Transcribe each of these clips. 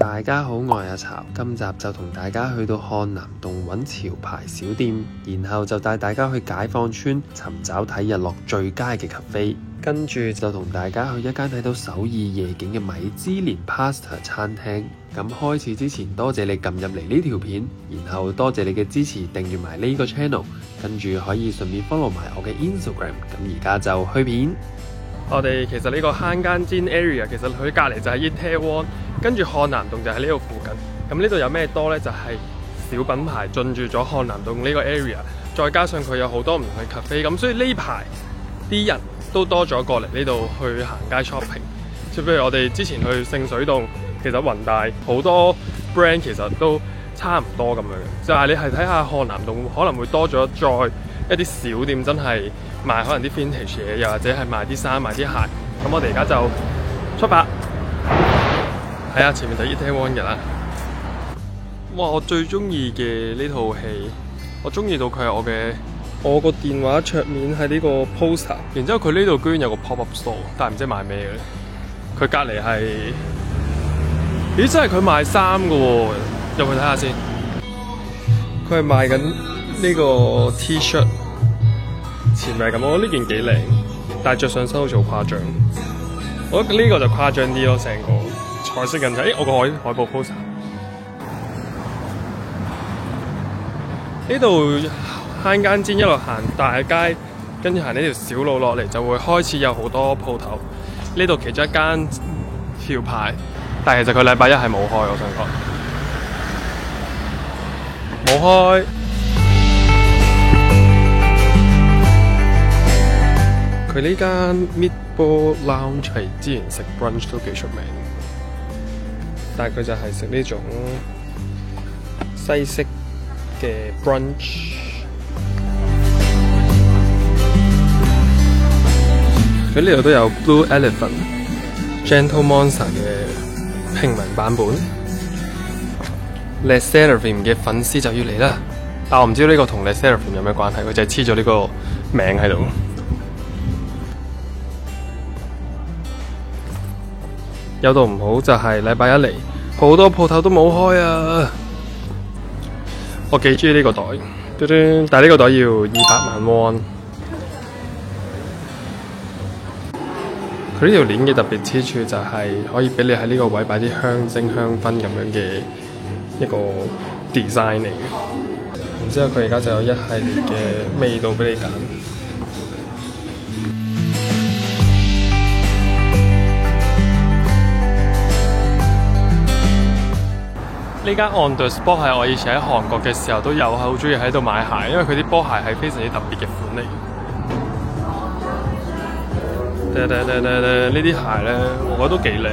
大家好，我係阿巢，今集就同大家去到漢南洞揾潮牌小店，然後就帶大家去解放村尋找睇日落最佳嘅 cafe， 跟住就同大家去一間睇到首爾夜景嘅米芝蓮 Pasta 餐廳。咁開始之前，多謝你撳入嚟呢條片，然後多謝你嘅支持，訂閱埋呢個 channel， 跟住可以順便 follow 埋我嘅 Instagram。咁而家就去片。我哋其實呢個坑間煎 area 其實佢隔離就係 Itaewon， 跟住漢南洞就喺呢度附近。咁呢度有咩多呢？就係小品牌進駐咗漢南洞呢個 area， 再加上佢有好多唔同嘅 cafe， 咁所以呢排啲人都多咗過嚟呢度去行街 shopping。即譬如我哋之前去聖水洞，其實雲大好多 brand 其實都差唔多咁樣嘅，就係你係睇下漢南洞可能會多咗再一啲小店，真係賣可能啲 vintage 嘢，又或者係賣啲衫、賣啲鞋。咁我哋而家就出發，睇下前面就 Itaewon 嘅啦。哇！我最中意嘅呢套戲，我中意到佢係我個電話桌面係呢個 poster， 然之後佢呢度居然有個 pop up store， 但係唔知賣咩嘅咧。佢隔離係，咦真係佢賣衫嘅喎，入去睇下先。佢係賣緊呢個 T-shirt。前面係咁，我覺得呢件幾靚，但係着上身好似好誇張。我覺得呢個就誇張啲咯，成個彩色印仔。我個海報 poster 呢度坑間煎一路行大街，跟住行呢條小路落嚟，就會開始有好多鋪頭。呢度其中一間潮牌，但係其實佢禮拜一係冇開，我想講冇開。佢呢間 Meatball Lounge 係之前食 brunch 都幾出名，但係佢就係食呢種西式嘅 brunch。佢呢度都有 Blue Elephant、Gentle Monster 嘅平民版本。Le Sserafim 嘅粉絲就要嚟啦，但我唔知呢個同 Le Sserafim 有咩關係，佢就係黐咗呢個名喺度。有度唔好就係禮拜一嚟，好多鋪頭都冇開啊！我幾中意呢個袋，但係呢個袋要200萬won。佢呢條鏈嘅特別之處就係可以俾你喺呢個位擺啲香精香薰咁樣嘅一個 design 嚟嘅。然之後佢而家就有一系列嘅味道俾你揀。呢間 On The Spot 係我以前喺韓國嘅時候都有好中意喺度買鞋，因為佢啲波鞋係非常之特別嘅款嚟。呢啲鞋咧，我覺得都幾靚。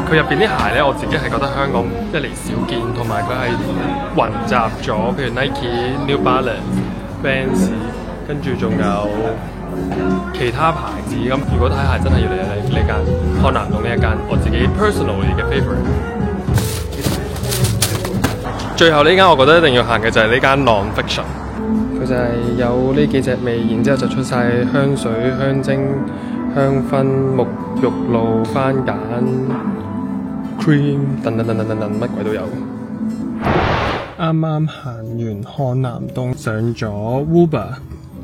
佢入邊啲鞋咧，我自己係覺得香港一嚟少見，同埋佢係混雜咗，譬如 Nike、New Balance、Vans， 跟住仲有其他牌子。咁如果睇鞋真係要嚟呢間漢南洞呢一間，我自己 personally 嘅 favourite。最後呢間我覺得一定要行嘅就係呢間 Non-Fiction， 佢就係有呢幾隻味，然之後就出晒香水、香精、香薰、沐浴露、番梘、cream 等等，乜鬼都有。啱啱行完漢南洞，上咗 Uber，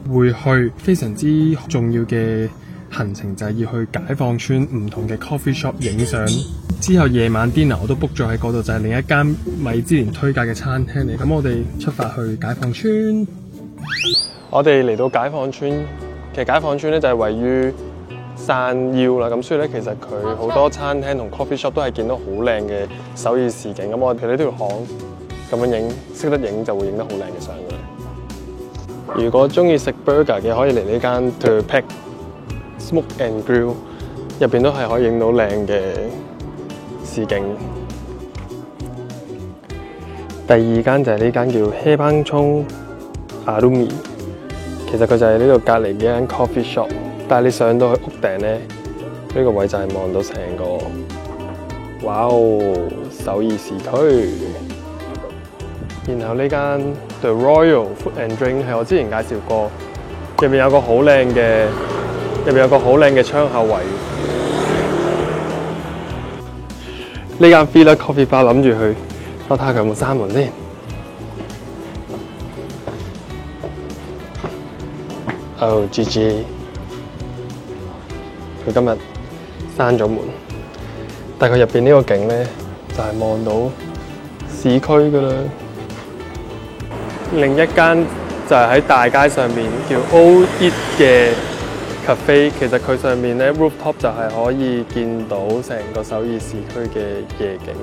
會去非常之重要嘅行程就係要去解放村唔同嘅 coffee shop 影相。之後夜晚 dinner 我都 book 咗喺嗰度，就係另一間米芝蓮推介嘅餐廳嚟。咁我哋出發去解放村。我哋嚟到解放村，其實解放村咧就係位於山腰啦。咁所以咧，其實佢好多餐廳同 coffee shop 都係見到好靚嘅首爾市景。咁我哋呢條巷咁樣影，識得影就會影得好靚嘅相嘅。如果中意食 burger 嘅，可以嚟呢間 The Pack Smoke and Grill， 入邊都係可以影到靚嘅市景。第二間就係呢間叫 Haebangchong Arumi， 其實佢就係呢度隔離嘅一間 coffee shop， 但係你上到去屋頂咧，呢個位就係望到成個，哇哦，首爾市區。然後呢間 The Royal Food and Drink 係我之前介紹過，入邊有個好靚嘅窗口位。呢間 Villa Coffee Bar 諗住去，我睇下佢有冇閂門先。Oh GG， 佢今日閂咗門，但係佢入邊呢個景咧就係望到市區㗎啦。另一間就係喺大街上面叫 Old Eat 嘅 cafe， 其實佢上面咧 rooftop 就係可以見到成個首爾市區嘅夜景。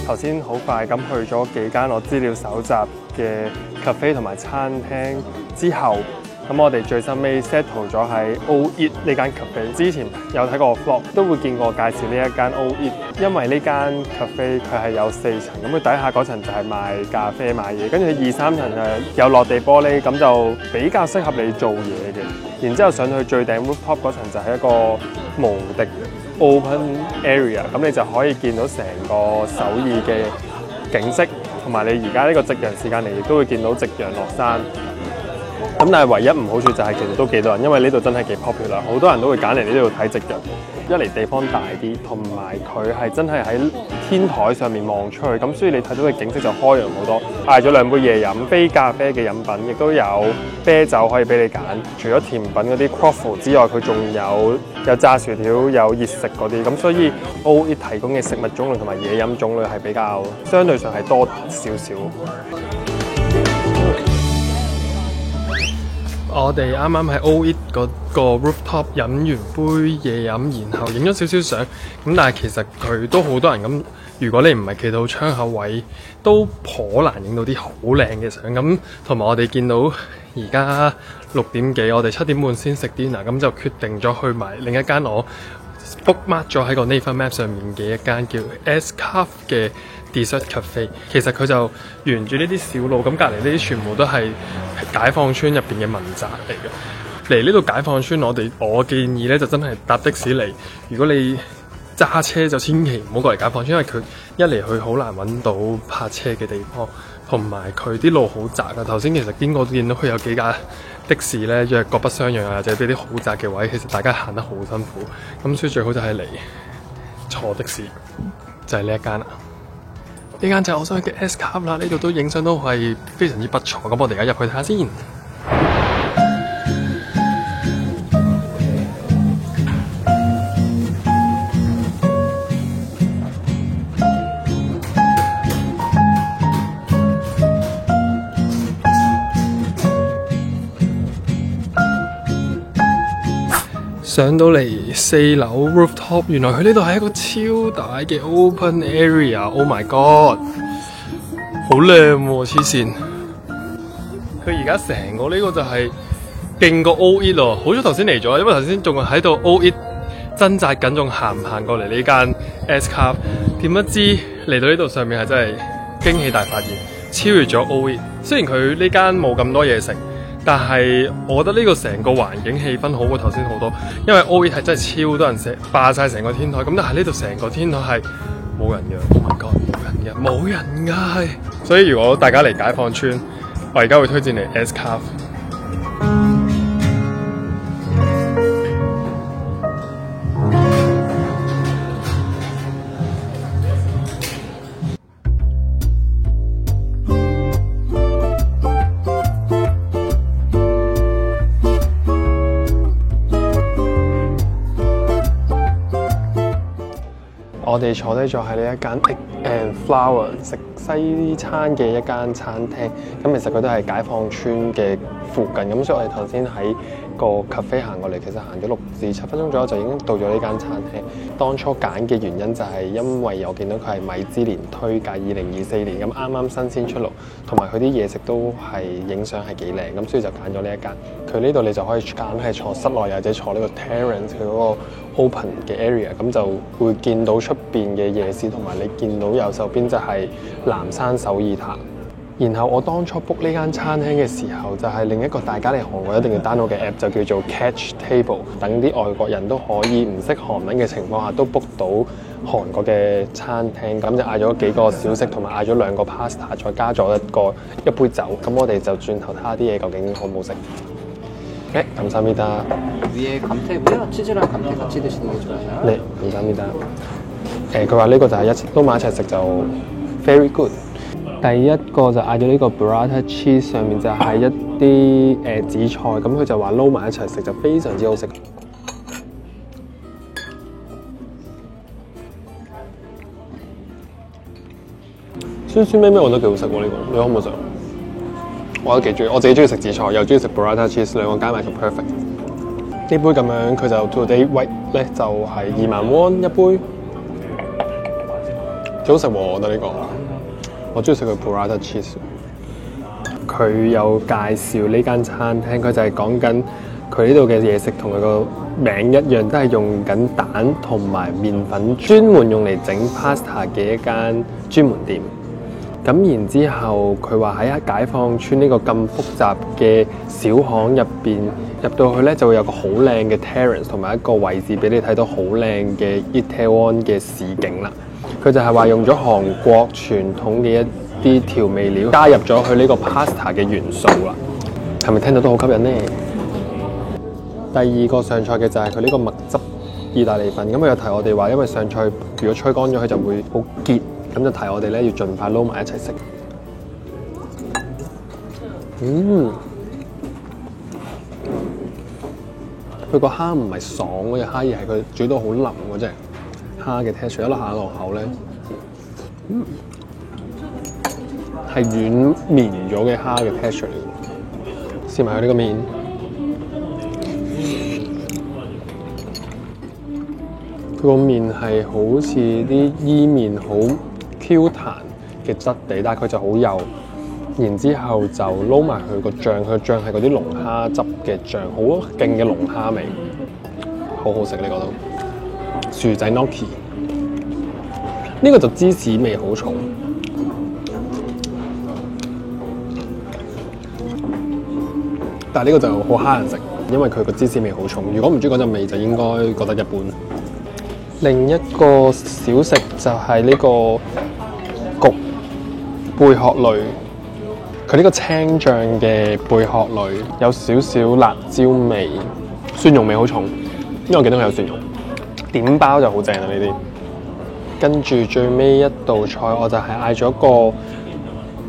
頭先好快咁去咗幾間我資料搜集嘅 cafe 同埋餐廳之後，咁我哋最深尾 settle 咗喺 Old Eat 呢間 cafe。之前有睇過 vlog， 都會見過介紹呢一間 Old Eat， 因為呢間 cafe 佢係有4層，咁佢底下嗰層就係賣咖啡賣嘢，跟住2、3層有落地玻璃，咁就比較適合你做嘢嘅。然之後上去最頂 rooftop 嗰層就係一個無敵 open area， 咁你就可以見到成個首爾嘅景色，同埋你而家呢個夕陽時間嚟，亦都會見到夕陽落山。咁但係唯一唔好處就係其實都幾多人，因為呢度真係幾 popular， 好多人都會揀嚟呢度睇夕陽。一嚟地方大啲，同埋佢係真係喺天台上面望出去，咁所以你睇到嘅景色就開揚好多。嗌咗2杯嘢飲，非咖啡嘅飲品，亦都有啤酒可以俾你揀。除咗甜品嗰啲 croffle 之外，佢仲有炸薯條、有熱食嗰啲。咁所以 Old Eat 提供嘅食物種類同埋嘢飲種類係比較相對上係多少少。我哋啱啱喺 Old Eat 嗰個 rooftop 飲完杯嘢飲，然後影咗少少相。咁但係其實佢都好多人咁，如果你唔係企到窗口位，都頗難影到啲好靚嘅相。咁同埋我哋見到而家6點幾，我哋7點半先食 dinner， 咁就決定咗去埋另一間我 bookmark 咗喺個 Naver Map 上面嘅一間叫 Escarf 嘅 dessert cafe。其實佢就沿住呢啲小路，咁隔離呢啲全部都係解放村入邊嘅民宅嚟嘅。嚟呢度解放村，我建議咧就真係搭的士嚟。如果你揸車就千祈唔好過嚟解放村，因為佢一嚟去好難揾到泊車嘅地方，同埋佢啲路好窄啊。頭先其實經過都見到佢有幾架的士咧，若各不相讓啊，或者俾啲好窄嘅位，其實大家行得好辛苦。咁所以最好就係嚟坐的士，就係呢一間啦。呢間就係我想去嘅 Escarf 啦，呢度都影相都係非常之不錯。咁我哋而家入去睇下先。上到嚟4樓 rooftop， 原來佢呢度係一個超大嘅 open area。Oh my god， 好靚喎！黐線，佢而家成個呢個就係勁過 Old Eat 咯。好彩頭先嚟咗，因為頭先仲喺度 Old Eat 掙扎緊，仲行唔行過嚟呢間 Escarf？ 點不知嚟到呢度上面係真係驚喜大發現，超越咗 Old Eat。雖然佢呢間冇咁多嘢食，但係我覺得呢個成個環境氣氛好過頭先好多，因為 Old Eat 係真係超多人食，霸晒成個天台。咁但係呢度成個天台係冇人嘅。Oh my god， 冇人㗎係。所以如果大家嚟解放村，我而家會推薦嚟 Escarf。我哋坐低咗喺呢一間 Egg and Flower 食西餐嘅一間餐廳，咁其實佢都係解放村嘅附近，咁所以我哋頭先喺個 cafe 行過嚟，其實行咗6至7分鐘左右就已經到咗呢間餐廳。當初揀嘅原因就係因為我見到佢係米芝蓮推介2024年，咁啱啱新鮮出爐，同埋佢啲嘢食都係影相係幾靚，咁所以就揀咗呢一間。佢呢度你就可以揀係坐室內或者坐呢個 terrace 佢嗰個 open 嘅 area， 咁就會見到出邊嘅夜市，同埋你見到右手邊就係南山首爾塔。然後我當初 book 呢間餐廳嘅時候，就係另一個大家嚟韓國一定要 download 嘅 app， 就叫做 Catch Table， 等啲外國人都可以唔識韓文嘅情況下都 book 到韓國嘅餐廳。咁就嗌咗幾個小食，同埋嗌咗2個 pasta， 再加咗一杯酒。咁我哋就轉頭睇下啲嘢究竟好唔好食。감사합니다。 위에 감태고요. 치즈랑 감태 같이 드시는 게 좋아요. 네, 감사합니다。佢話呢個就係撈埋一齊食就 very good。第一個就嗌咗呢個 burrata cheese， 上面就係一啲紫菜，咁佢就話撈埋一齊食就非常之好食。酸酸味我覺得幾好食喎，呢個你可唔可以食？我都幾中意，我自己中意食紫菜，又中意食 burrata cheese， 2個加埋就 perfect。呢杯咁樣佢就 today weight 咧就係20000 won 一杯，幾好食喎！我覺得呢個。我中意食佢 burrata cheese。佢有介紹呢間餐廳，佢就係講緊佢呢度嘅嘢食同佢個名一樣，都係用緊蛋同埋麵粉，專門用嚟整 pasta 嘅一間專門店。咁然之後，佢話喺解放村呢個咁複雜嘅小巷入邊，入到去咧就會有個好靚嘅 terrace 同埋一個位置俾你睇到好靚嘅 Itaewon 嘅市景啦。佢就係話用咗韓國傳統嘅一啲調味料，加入咗佢呢個 pasta 嘅元素啦。係咪聽到都好吸引呢？第2個上菜嘅就係佢呢個麥汁意大利粉。咁佢有提我哋話，因為上菜如果吹乾咗，佢就會好結，咁就提我哋咧要盡快撈埋一齊食。佢個蝦唔係爽嗰隻蝦，而係佢煮到好腍嗰隻蝦嘅 texture， 一粒下落口咧，係軟綿咗嘅蝦嘅 texture 嚟嘅。試埋佢呢個麵，佢個麵係好似啲伊麵好 Q 彈嘅質地，但係佢就好幼。然之後就撈埋佢個醬，佢個醬係嗰啲龍蝦汁嘅醬，好勁嘅龍蝦味，好好食呢個都。薯仔 gnocchi， 呢個就芝士味好重，但係呢個就好蝦人食，因為佢個芝士味好重。如果唔中意嗰陣味，就應該覺得一般。另一個小食就係呢個焗貝殼類。佢呢個青醬嘅貝殼類有少少辣椒味，蒜蓉味好重，因為我記得佢有蒜蓉。點包就好正啦呢啲。跟住最尾一道菜，我就係嗌咗個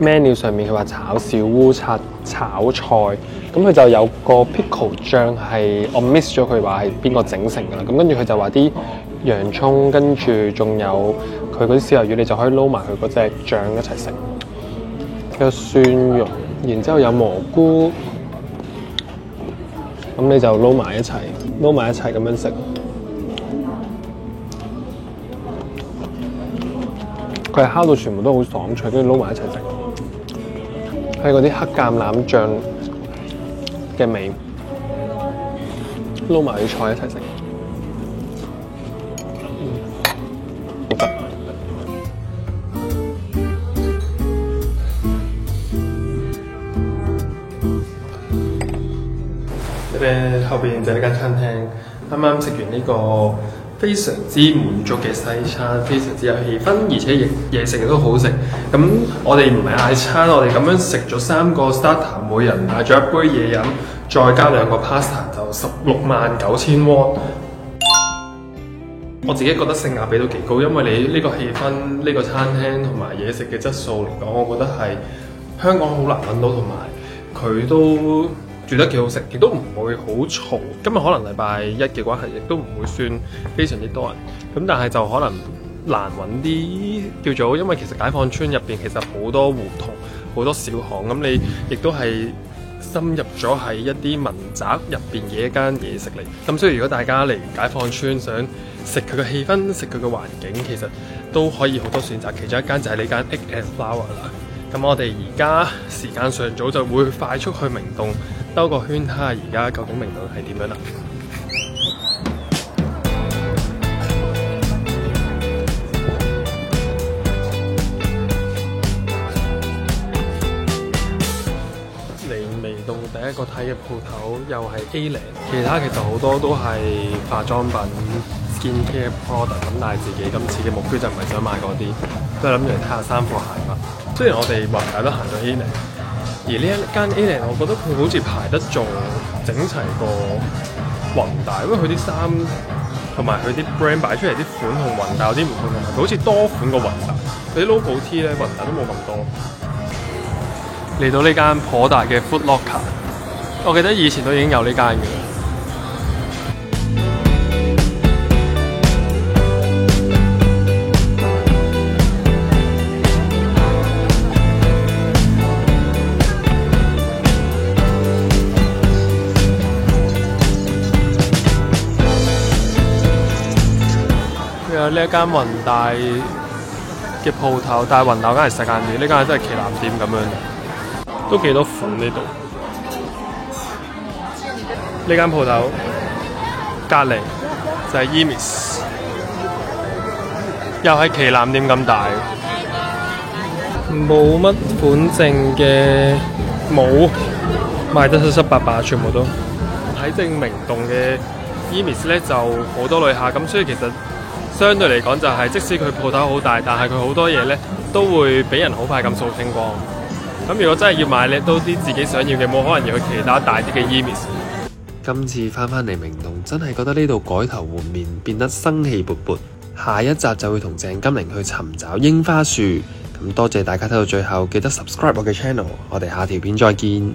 menu 上面佢話炒小烏刷炒菜，咁佢就有個 pickle 醬係我 miss 咗佢話係邊個整成㗎啦。咁跟住佢就話啲洋葱，跟住仲有佢嗰啲小魷魚，你就可以撈埋佢嗰隻醬一齊食。有蒜蓉，然之後有蘑菇，咁你就撈埋一齊咁樣食。佢係烤到全部都好爽脆，跟住撈埋一齊食。係嗰啲黑橄欖醬嘅味，撈埋啲菜一齊食。好得。後邊就係呢間餐廳，啱啱食完呢個非常之滿足嘅西餐，非常之有氣氛，而且嘢食亦都好食。咁我哋唔係嗌餐，我哋咁樣食咗3個 starter， 每人嗌咗一杯嘢飲，再加2個 pasta， 就169000 won。我自己覺得性價比都幾高，因為你呢個氣氛、呢個餐廳同埋嘢食嘅質素嚟講，我覺得係香港好難揾到，同埋佢都煮得幾好食，亦都唔會好嘈。今日可能禮拜1嘅關係，亦都唔會算非常之多人。咁但係就可能難揾啲叫做，因為其實解放村入邊其實好多胡同、好多小巷，咁你亦都係深入咗喺一啲民宅入邊嘅一間嘢食嚟。咁所以如果大家嚟解放村想食佢嘅氣氛、食佢嘅環境，其實都可以好多選擇。其中一間就係呢間 Egg and Flower 啦。咁我哋而家時間尚早，就會快速去明洞兜個圈，睇下而家究竟明洞係點樣啦。洞第一個睇嘅鋪頭又係 A 零，其他其實好多都係化妝品、skincare product 咁，但係自己今次嘅目標就唔係想買嗰啲，都係諗住嚟睇下衫褲鞋襪。雖然我哋話大都行咗 A 零，而呢一間 A 零，我覺得佢好似排得仲整齊過宏大，因為佢啲衫同埋佢啲 brand 擺出嚟啲款同宏大有啲唔同，同埋佢好似多款過宏大。佢啲 logo T 咧，宏大都冇咁多。嚟到呢間頗大嘅 Foot Locker， 我記得以前都已經有呢間嘅。有呢一間宏大嘅鋪頭，但係宏大間係細間啲，呢間真係旗艦店咁樣，都幾多款呢度。呢間鋪頭隔離就係 Emis， 又係旗艦店咁大，冇乜款剩嘅帽，賣得七七八八，全部都喺正明洞嘅 Emis 咧就好多旅客，咁所以其實相對嚟講就係，即使佢鋪頭好大，但係佢好多嘢咧都會俾人好快咁掃清光。咁如果真係要買咧，都啲自己想要嘅，冇可能要去其他大啲嘅 Emis。今次翻嚟明洞，真係覺得呢度改頭換面，變得生氣勃勃。下一集就會同鄭金玲去尋找櫻花樹。咁多謝大家睇到最後，記得 subscribe 我嘅 channel。我哋下條片再見。